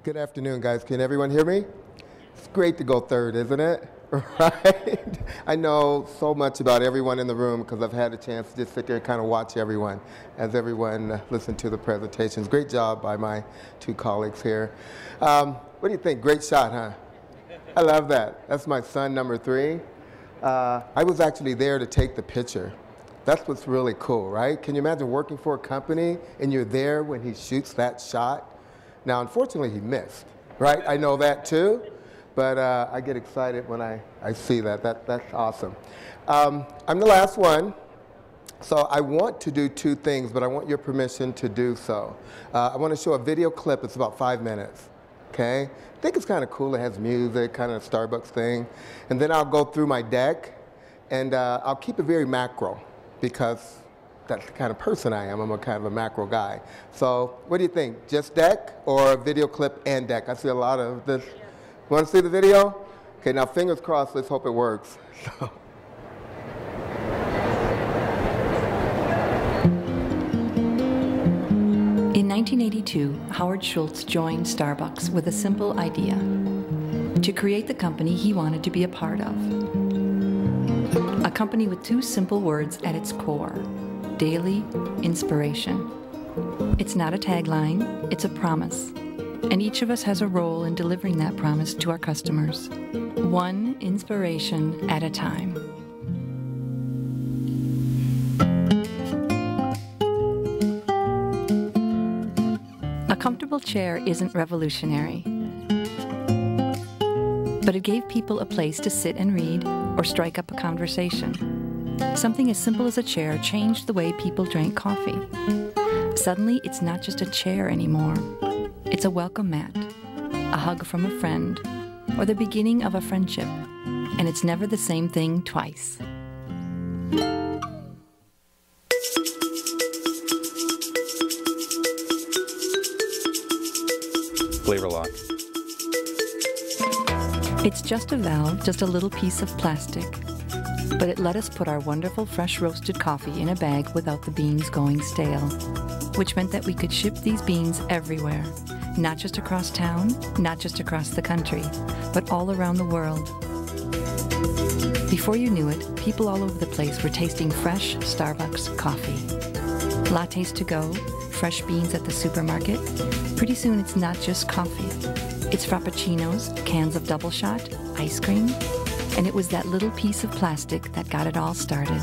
Good afternoon, guys. Can everyone hear me? It's great to go third, isn't it? Right? I know so much about everyone in the room because I've had a chance to just sit there and kind of watch everyone as everyone listened to the presentations. Great job by my two colleagues here. What do you think? Great shot, huh? I love that. That's my son, number 3. I was actually there to take the picture. That's what's really cool, right? Can you imagine working for a company and you're there when he shoots that shot? Now, unfortunately, he missed, right? I know that too, but I get excited when I see that. That's awesome. I'm the last one, so I want to do 2 things, but I want your permission to do so. I want to show a video clip. It's about 5 minutes, okay? I think it's kind of cool. It has music, kind of a Starbucks thing. And then I'll go through my deck, and I'll keep it very macro because that's the kind of person I am. I'm a kind of a macro guy. So what do you think? Just deck or video clip and deck? I see a lot of this. You want to see the video? Okay, now fingers crossed. Let's hope it works. In 1982, Howard Schultz joined Starbucks with a simple idea: to create the company he wanted to be a part of. A company with 2 simple words at its core: daily inspiration. It's not a tagline, it's a promise. And each of us has a role in delivering that promise to our customers, one inspiration at a time. A comfortable chair isn't revolutionary, but it gave people a place to sit and read or strike up a conversation. Something as simple as a chair changed the way people drank coffee. Suddenly, it's not just a chair anymore. It's a welcome mat, a hug from a friend, or the beginning of a friendship. And it's never the same thing twice. Flavor lock. It's just a valve, just a little piece of plastic. But it let us put our wonderful fresh roasted coffee in a bag without the beans going stale, which meant that we could ship these beans everywhere, not just across town, not just across the country, but all around the world. Before you knew it, people all over the place were tasting fresh Starbucks coffee. Lattes to go, fresh beans at the supermarket. Pretty soon it's not just coffee. It's frappuccinos, cans of double shot, ice cream. And it was that little piece of plastic that got it all started.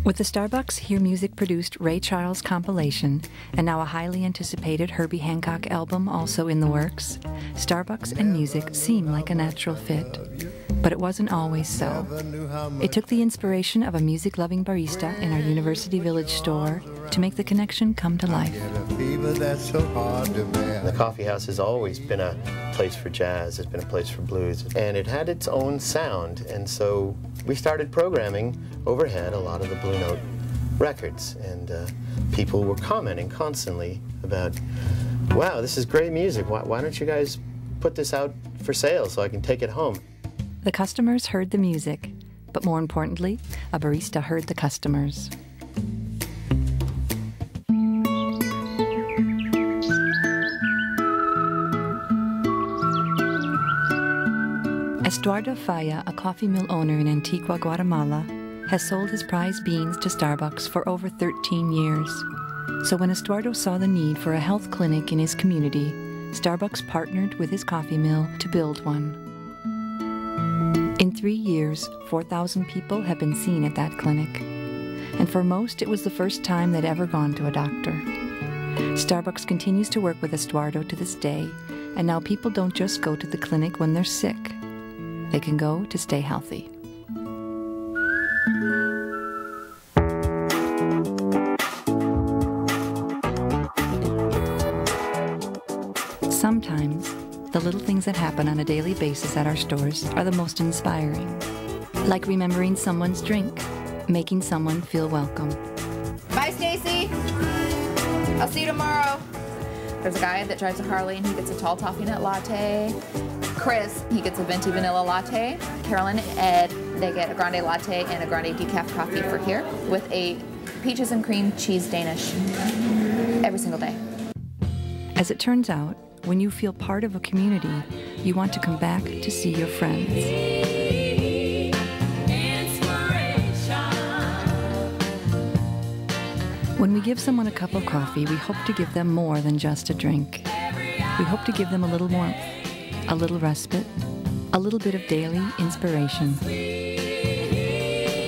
With the Starbucks Hear Music produced Ray Charles compilation, and now a highly anticipated Herbie Hancock album also in the works, Starbucks and music seem like a natural fit. But it wasn't always so. It took the inspiration of a music-loving barista in our University Village store to make the connection come to life. The coffee house has always been a place for jazz, it's been a place for blues, and it had its own sound, and so we started programming overhead a lot of the Blue Note records, and people were commenting constantly about, wow, this is great music, why don't you guys put this out for sale so I can take it home? The customers heard the music, but more importantly, a barista heard the customers. Estuardo Falla, a coffee mill owner in Antigua, Guatemala, has sold his prized beans to Starbucks for over 13 years. So when Estuardo saw the need for a health clinic in his community, Starbucks partnered with his coffee mill to build one. In 3 years, 4,000 people have been seen at that clinic. And for most, it was the first time they'd ever gone to a doctor. Starbucks continues to work with Estuardo to this day, and now people don't just go to the clinic when they're sick. They can go to stay healthy. Sometimes, the little things that happen on a daily basis at our stores are the most inspiring. Like remembering someone's drink, making someone feel welcome. Bye, Stacy. I'll see you tomorrow. There's a guy that drives a Harley and he gets a tall toffee nut latte. Chris, he gets a venti vanilla latte. Carolyn and Ed, they get a grande latte and a grande decaf coffee for here with a peaches and cream cheese Danish every single day. As it turns out, when you feel part of a community, you want to come back to see your friends. When we give someone a cup of coffee, we hope to give them more than just a drink. We hope to give them a little warmth, a little respite, a little bit of daily inspiration.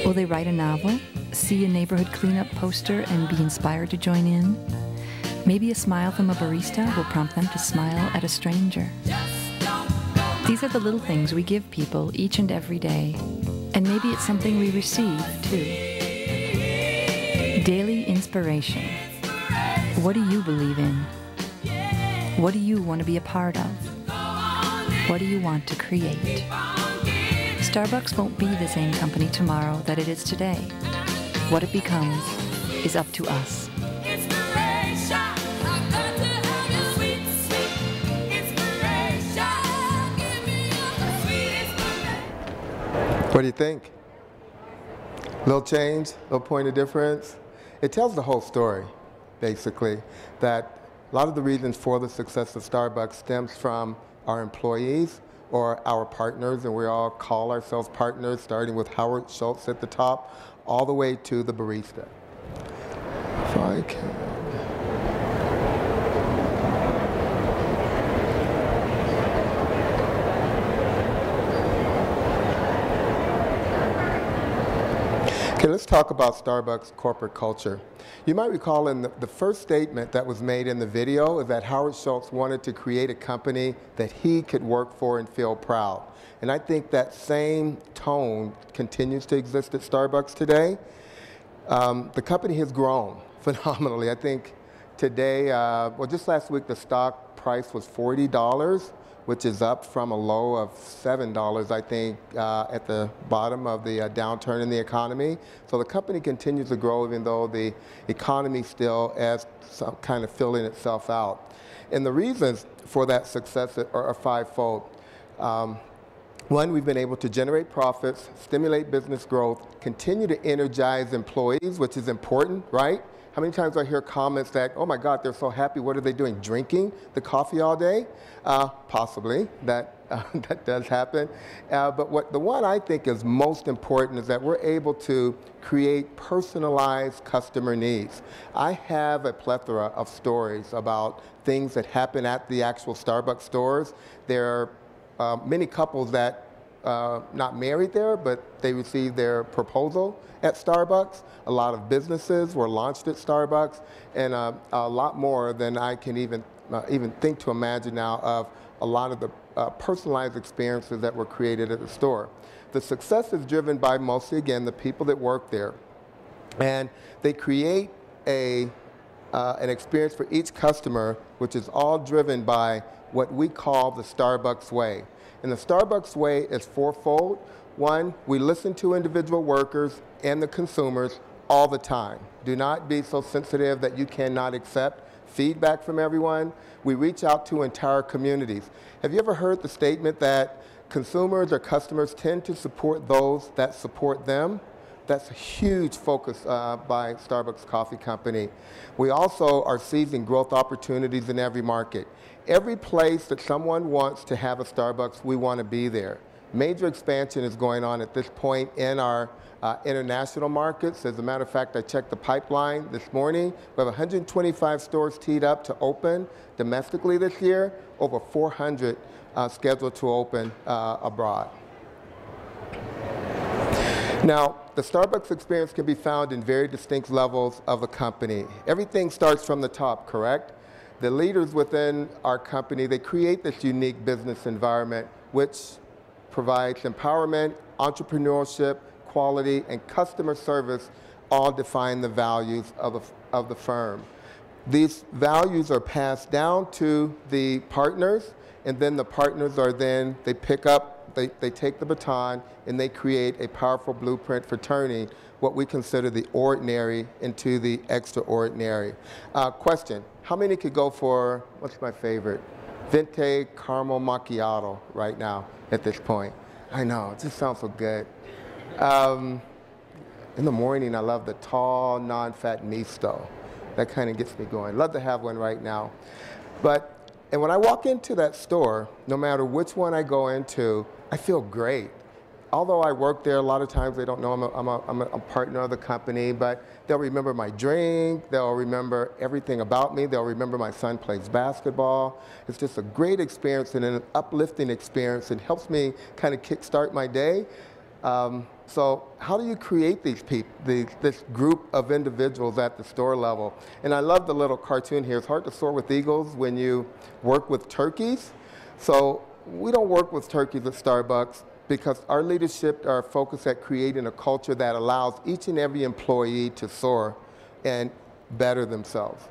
Will they write a novel, see a neighborhood cleanup poster, and be inspired to join in? Maybe a smile from a barista will prompt them to smile at a stranger. These are the little things we give people each and every day, and maybe it's something we receive too. Daily inspiration. What do you believe in? What do you want to be a part of? What do you want to create? Starbucks won't be the same company tomorrow that it is today. What it becomes is up to us. What do you think? Little change, little point of difference? It tells the whole story, basically, that a lot of the reasons for the success of Starbucks stems from our employees or our partners, and we all call ourselves partners, starting with Howard Schultz at the top, all the way to the barista. If I can. Okay, let's talk about Starbucks corporate culture. You might recall in the first statement that was made in the video is that Howard Schultz wanted to create a company that he could work for and feel proud. And I think that same tone continues to exist at Starbucks today. The company has grown phenomenally. I think today, well, just last week, the stock price was $40, which is up from a low of $7, I think, at the bottom of the downturn in the economy. So the company continues to grow even though the economy still is kind of filling itself out. And the reasons for that success are fivefold. One, we've been able to generate profits, stimulate business growth, continue to energize employees, which is important, right? How many times I hear comments that, oh my God, they're so happy, what are they doing, drinking the coffee all day? Possibly, that does happen. But the one I think is most important is that we're able to create personalized customer needs. I have a plethora of stories about things that happen at the actual Starbucks stores. There are many couples that not married there, but they received their proposal at Starbucks. A lot of businesses were launched at Starbucks, and a lot more than I can even think to imagine now of a lot of the personalized experiences that were created at the store. The success is driven by mostly, again, the people that work there. And they create an experience for each customer, which is all driven by what we call the Starbucks way. And the Starbucks way is fourfold. One, we listen to individual workers and the consumers all the time. Do not be so sensitive that you cannot accept feedback from everyone. We reach out to entire communities. Have you ever heard the statement that consumers or customers tend to support those that support them? That's a huge focus by Starbucks Coffee Company. We also are seizing growth opportunities in every market. Every place that someone wants to have a Starbucks, we want to be there. Major expansion is going on at this point in our international markets. As a matter of fact, I checked the pipeline this morning. We have 125 stores teed up to open domestically this year, over 400 scheduled to open abroad. Now, the Starbucks experience can be found in very distinct levels of the company. Everything starts from the top, correct? The leaders within our company, they create this unique business environment which provides empowerment, entrepreneurship, quality, and customer service all define the values of the firm. These values are passed down to the partners, and then the partners are then, they pick up, they take the baton, and they create a powerful blueprint for turning what we consider the ordinary into the extraordinary. Question, how many could go for, what's my favorite? Venti Caramel Macchiato right now at this point. I know, it just sounds so good. In the morning, I love the tall, non-fat misto. That kind of gets me going. Love to have one right now. And when I walk into that store, no matter which one I go into, I feel great. Although I work there, a lot of times they don't know I'm a partner of the company, but they'll remember my drink, they'll remember everything about me, they'll remember my son plays basketball. It's just a great experience and an uplifting experience. It helps me kind of kickstart my day. So how do you create these people, this group of individuals at the store level? And I love the little cartoon here. It's hard to soar with eagles when you work with turkeys. So we don't work with turkeys at Starbucks because our leadership are focused at creating a culture that allows each and every employee to soar and better themselves.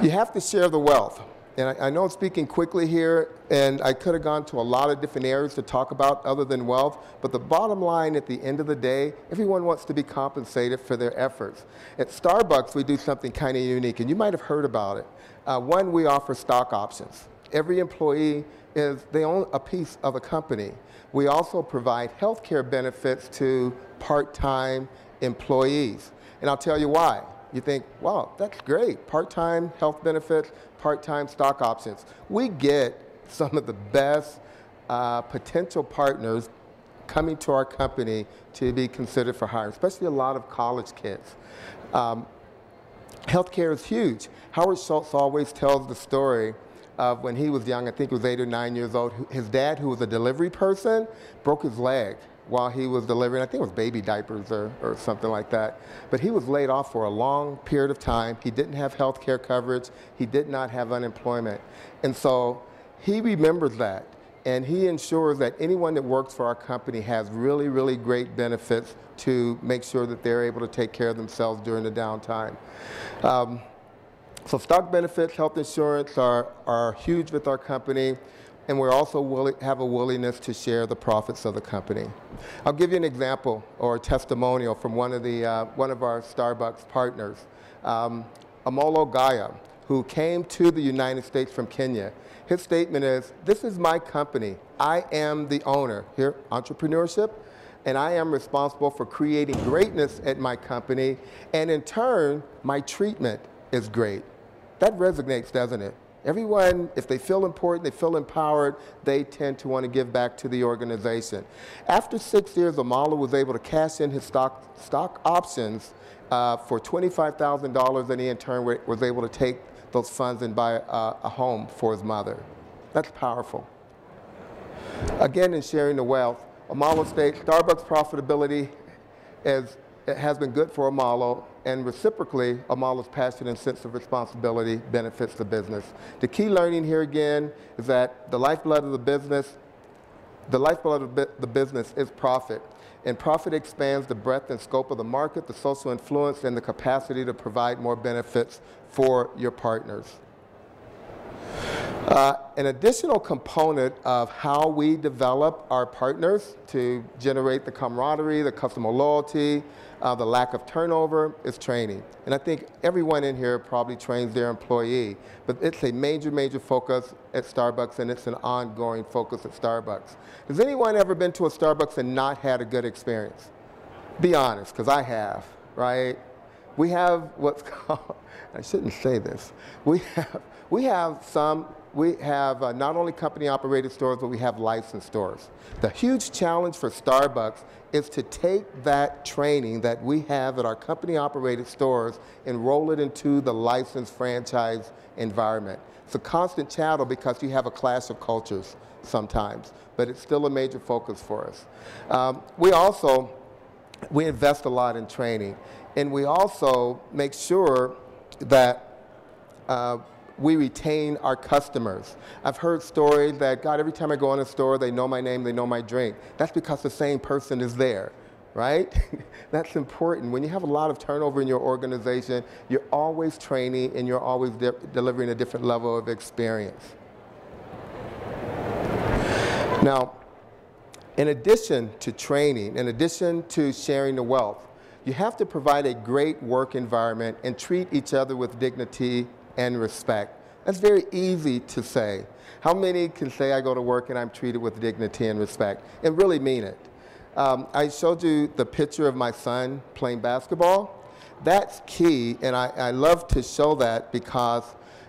You have to share the wealth. And I know I'm speaking quickly here, and I could have gone to a lot of different areas to talk about other than wealth, but the bottom line at the end of the day, everyone wants to be compensated for their efforts. At Starbucks, we do something kind of unique, and you might have heard about it. One, we offer stock options. Every employee they own a piece of a company. We also provide health care benefits to part-time employees, and I'll tell you why. You think, wow, that's great. Part-time health benefits, part-time stock options. We get some of the best potential partners coming to our company to be considered for hiring, especially a lot of college kids. Healthcare is huge. Howard Schultz always tells the story of when he was young, I think he was 8 or 9 years old, his dad, who was a delivery person, broke his leg while he was delivering. I think it was baby diapers or something like that. But he was laid off for a long period of time. He didn't have health care coverage. He did not have unemployment. And so he remembers that. And he ensures that anyone that works for our company has really, really great benefits to make sure that they're able to take care of themselves during the downtime. So stock benefits, health insurance are huge with our company. And we're also have a willingness to share the profits of the company. I'll give you an example or a testimonial from one of our Starbucks partners, Amolo Gaya, who came to the United States from Kenya. His statement is, "This is my company. I am the owner." Here, entrepreneurship. And I am responsible for creating greatness at my company. And in turn, my treatment is great. That resonates, doesn't it? Everyone, if they feel important, they feel empowered, they tend to want to give back to the organization. After 6 years, Amala was able to cash in his stock options for $25,000, and he in turn was able to take those funds and buy a home for his mother. That's powerful. Again, in sharing the wealth, Amala states Starbucks profitability has been good for Amala, and reciprocally, Amala's passion and sense of responsibility benefits the business. The key learning here again is that the lifeblood of the business is profit. And profit expands the breadth and scope of the market, the social influence, and the capacity to provide more benefits for your partners. An additional component of how we develop our partners to generate the camaraderie, the customer loyalty, the lack of turnover is training. And I think everyone in here probably trains their employee, but it's a major, major focus at Starbucks, and it's an ongoing focus at Starbucks. Has anyone ever been to a Starbucks and not had a good experience? Be honest, because I have, right? We have what's called, I shouldn't say this, we have not only company-operated stores, but we have licensed stores. The huge challenge for Starbucks is to take that training that we have at our company-operated stores and roll it into the licensed franchise environment. It's a constant battle because you have a clash of cultures sometimes, but it's still a major focus for us. We invest a lot in training, and we also make sure that we retain our customers. I've heard stories that, God, every time I go in a store, they know my name, they know my drink. That's because the same person is there, right? That's important. When you have a lot of turnover in your organization, you're always training and you're always delivering a different level of experience. Now, in addition to training, in addition to sharing the wealth, you have to provide a great work environment and treat each other with dignity and respect. That's very easy to say. How many can say I go to work and I'm treated with dignity and respect and really mean it? I showed you the picture of my son playing basketball. That's key, and I love to show that because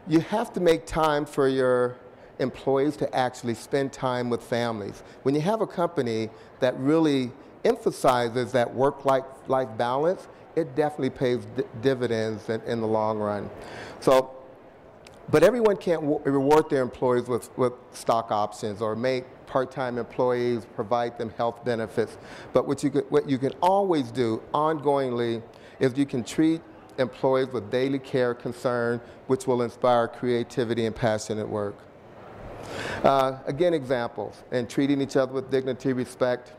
you have to make time for your employees to actually spend time with families. When you have a company that really emphasizes that work-life balance, it definitely pays dividends in the long run. So, but everyone can't reward their employees with stock options or make part-time employees provide them health benefits. But what you can always do ongoingly is you can treat employees with daily care, concern, which will inspire creativity and passion at work. Again, examples, and treating each other with dignity, respect.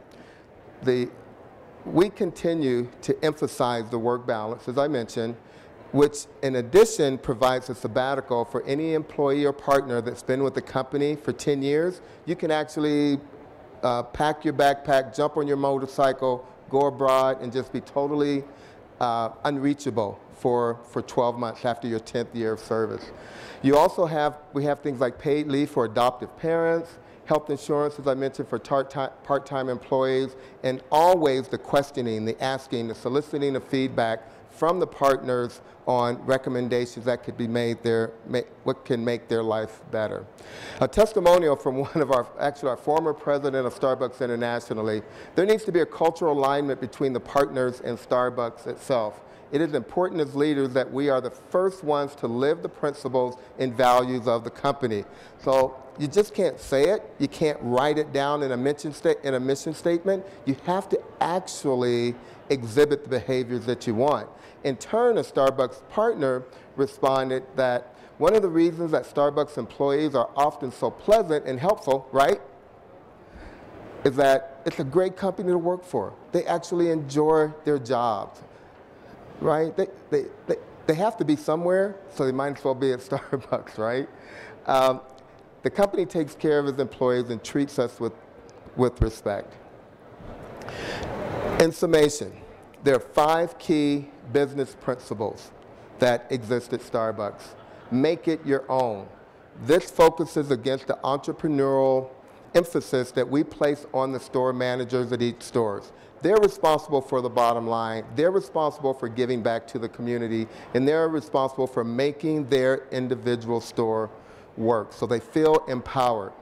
We continue to emphasize the work balance, as I mentioned, which in addition provides a sabbatical for any employee or partner that's been with the company for 10 years. You can actually pack your backpack, jump on your motorcycle, go abroad, and just be totally unreachable for 12 months after your 10th year of service. We have things like paid leave for adoptive parents, health insurance, as I mentioned, for part-time employees, and always the questioning, the asking, the soliciting of feedback from the partners on recommendations that could be made what can make their life better. A testimonial from one of our former president of Starbucks internationally. There needs to be a cultural alignment between the partners and Starbucks itself. It is important as leaders that we are the first ones to live the principles and values of the company. So you just can't say it. You can't write it down in a mission statement. You have to actually exhibit the behaviors that you want. In turn, a Starbucks partner responded that one of the reasons that Starbucks employees are often so pleasant and helpful, right, is that it's a great company to work for. They actually enjoy their jobs, right? They have to be somewhere, so they might as well be at Starbucks, right? The company takes care of its employees and treats us with respect. In summation, there are 5 key business principles that exist at Starbucks. Make it your own. This focuses against the entrepreneurial emphasis that we place on the store managers at each store. They're responsible for the bottom line. They're responsible for giving back to the community, and they're responsible for making their individual store work, so they feel empowered.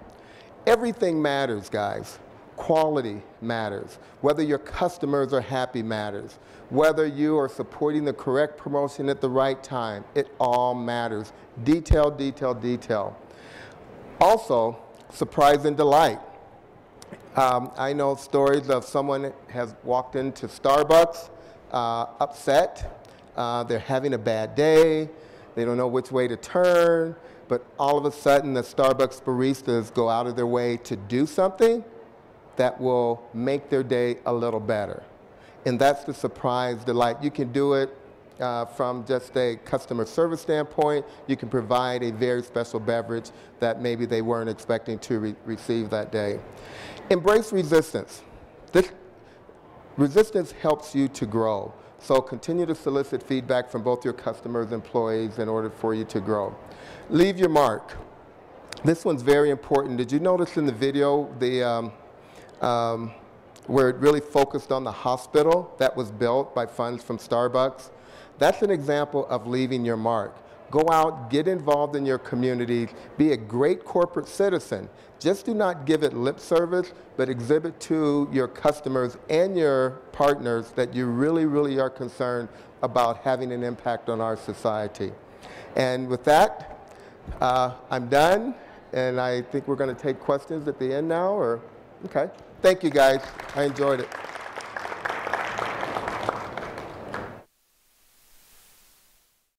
Everything matters, guys. Quality matters. Whether your customers are happy matters. Whether you are supporting the correct promotion at the right time, it all matters. Detail, detail, detail. Also, surprise and delight. I know stories of someone has walked into Starbucks upset. They're having a bad day. They don't know which way to turn, but all of a sudden the Starbucks baristas go out of their way to do something that will make their day a little better. And that's the surprise delight. You can do it from just a customer service standpoint. You can provide a very special beverage that maybe they weren't expecting to receive that day. Embrace resistance. Resistance helps you to grow. So continue to solicit feedback from both your customers and employees in order for you to grow. Leave your mark. This one's very important. Did you notice in the video where it really focused on the hospital that was built by funds from Starbucks? That's an example of leaving your mark. Go out, get involved in your community, be a great corporate citizen. Just do not give it lip service, but exhibit to your customers and your partners that you really, really are concerned about having an impact on our society. And with that, I'm done, and I think we're going to take questions at the end now, or, okay. Thank you, guys. I enjoyed it.